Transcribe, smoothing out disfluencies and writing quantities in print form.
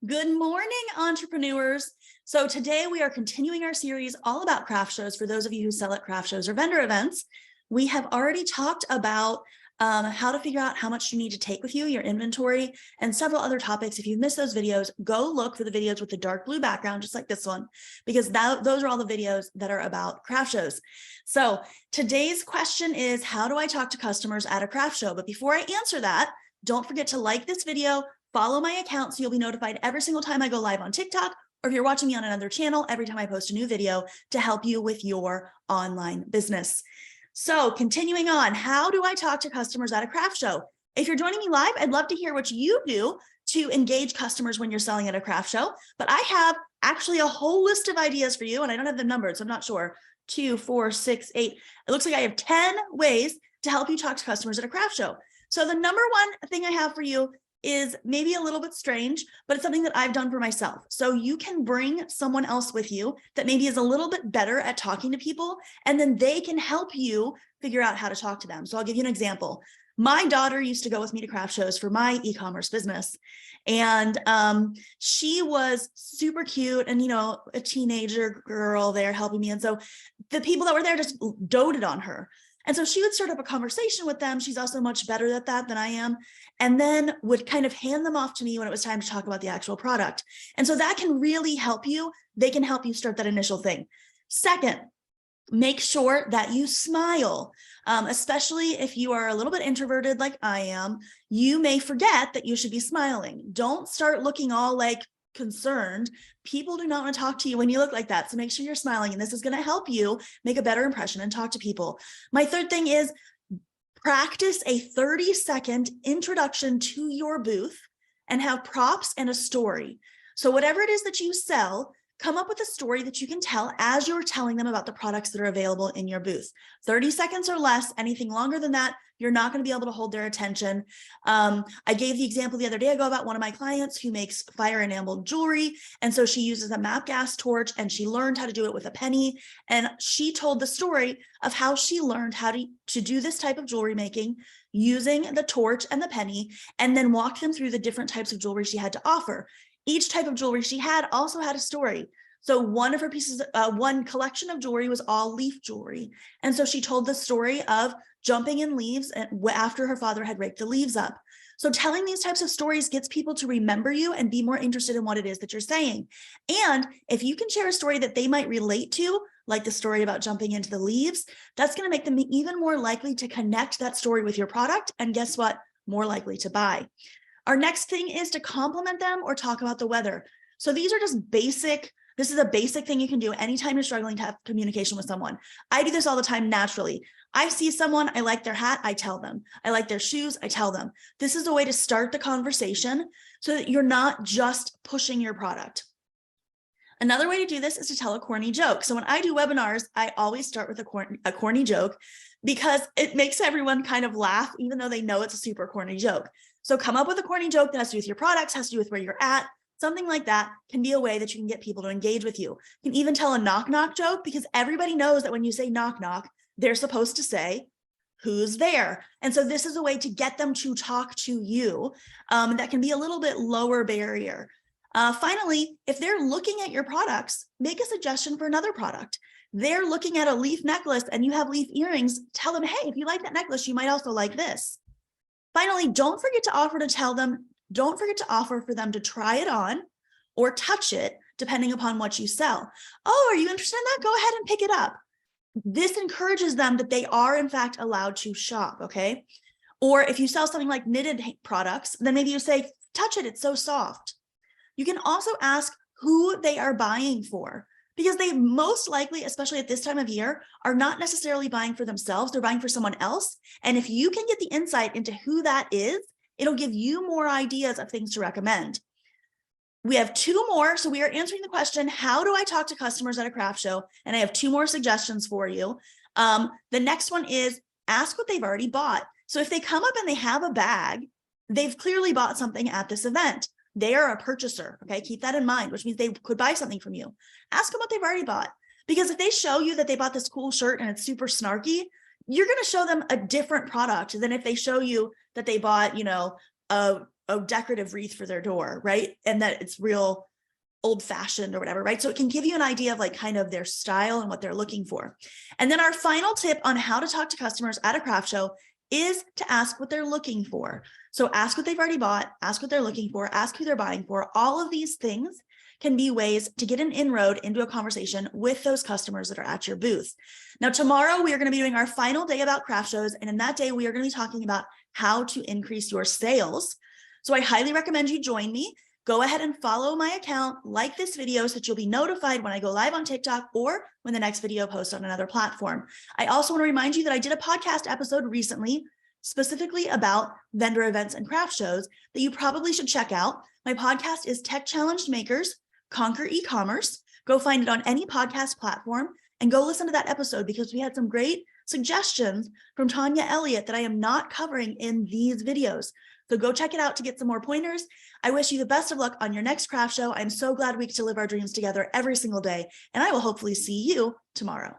Good morning, entrepreneurs. So today we are continuing our series all about craft shows. For those of you who sell at craft shows or vendor events, we have already talked about how to figure out how much you need to take with you, your inventory, and several other topics. If you've missed those videos, go look for the videos with the dark blue background, just like this one, because those are all the videos that are about craft shows. So today's question is, how do I talk to customers at a craft show? But before I answer that, don't forget to like this video, follow my account so you'll be notified every single time I go live on TikTok, or if you're watching me on another channel, every time I post a new video to help you with your online business. So continuing on, how do I talk to customers at a craft show? If you're joining me live, I'd love to hear what you do to engage customers when you're selling at a craft show, but I have actually a whole list of ideas for you, and I don't have them numbered, so I'm not sure. 2, 4, 6, 8. It looks like I have 10 ways to help you talk to customers at a craft show. So the number one thing I have for you is maybe a little bit strange, but it's something that I've done for myself. So you can bring someone else with you that maybe is a little bit better at talking to people, and then they can help you figure out how to talk to them. So I'll give you an example. My daughter used to go with me to craft shows for my e-commerce business. And she was super cute and, a teenager girl there helping me. And so the people that were there just doted on her. And so she would start up a conversation with them. She's also much better at that than I am. And then would kind of hand them off to me when it was time to talk about the actual product. And so that can really help you. They can help you start that initial thing. Second, make sure that you smile, especially if you are a little bit introverted like I am. You may forget that you should be smiling. Don't start looking all like concerned. People do not want to talk to you when you look like that. So make sure you're smiling, and this is going to help you make a better impression and talk to people. My third thing is practice a 30-second introduction to your booth and have props and a story. So whatever it is that you sell, come up with a story that you can tell as you're telling them about the products that are available in your booth. 30 seconds or less. Anything longer than that, you're not going to be able to hold their attention. I gave the example the other day ago about one of my clients who makes fire enameled jewelry. And so she uses a MAP gas torch, and she learned how to do it with a penny. And she told the story of how she learned how to do this type of jewelry making using the torch and the penny, and then walked them through the different types of jewelry she had to offer. Each type of jewelry she had also had a story. So one of her pieces, one collection of jewelry was all leaf jewelry. And so she told the story of jumping in leaves after her father had raked the leaves up. So telling these types of stories gets people to remember you and be more interested in what it is that you're saying. And if you can share a story that they might relate to, like the story about jumping into the leaves, that's going to make them even more likely to connect that story with your product. And guess what? More likely to buy. Our next thing is to compliment them or talk about the weather. So these are just basic. This is a basic thing you can do anytime you're struggling to have communication with someone. I do this all the time naturally. I see someone, I like their hat, I tell them. I like their shoes, I tell them. This is a way to start the conversation so that you're not just pushing your product. Another way to do this is to tell a corny joke. So when I do webinars, I always start with a corny joke because it makes everyone kind of laugh, even though they know it's a super corny joke. So come up with a corny joke that has to do with your products, has to do with where you're at. Something like that can be a way that you can get people to engage with you. You can even tell a knock knock joke, because everybody knows that when you say knock knock, they're supposed to say, who's there? And so this is a way to get them to talk to you. That can be a little bit lower barrier. Finally, if they're looking at your products, make a suggestion for another product. They're looking at a leaf necklace and you have leaf earrings. Tell them, hey, if you like that necklace, you might also like this. Finally, don't forget to offer for them to try it on or touch it, depending upon what you sell. Oh, are you interested in that? Go ahead and pick it up. This encourages them that they are in fact allowed to shop, okay? Or if you sell something like knitted products, then maybe you say, touch it, it's so soft. You can also ask who they are buying for, because they most likely, especially at this time of year, are not necessarily buying for themselves, they're buying for someone else. And if you can get the insight into who that is, it'll give you more ideas of things to recommend. We have 2 more. So we are answering the question, how do I talk to customers at a craft show? And I have 2 more suggestions for you. The next one is ask what they've already bought. So if they come up and they have a bag, they've clearly bought something at this event. They are a purchaser, okay? Keep that in mind, which means they could buy something from you. Ask them what they've already bought. Because if they show you that they bought this cool shirt and it's super snarky, you're going to show them a different product than if they show you that they bought, a a decorative wreath for their door, right? And that it's real old fashioned or whatever, right? So it can give you an idea of like kind of their style and what they're looking for. And then our final tip on how to talk to customers at a craft show is to ask what they're looking for. So ask what they've already bought, ask what they're looking for, ask who they're buying for. All of these things can be ways to get an inroad into a conversation with those customers that are at your booth. Now, tomorrow we are going to be doing our final day about craft shows. And in that day, we are going to be talking about how to increase your sales. So I highly recommend you join me. Go ahead and follow my account, like this video so that you'll be notified when I go live on TikTok or when the next video posts on another platform. I also want to remind you that I did a podcast episode recently specifically about vendor events and craft shows that you probably should check out. My podcast is Tech Challenged Makers Conquer E-commerce. Go find it on any podcast platform and go listen to that episode because we had some great suggestions from Tanya Elliott that I am not covering in these videos. So go check it out to get some more pointers. I wish you the best of luck on your next craft show. I'm so glad we get to live our dreams together every single day, and I will hopefully see you tomorrow.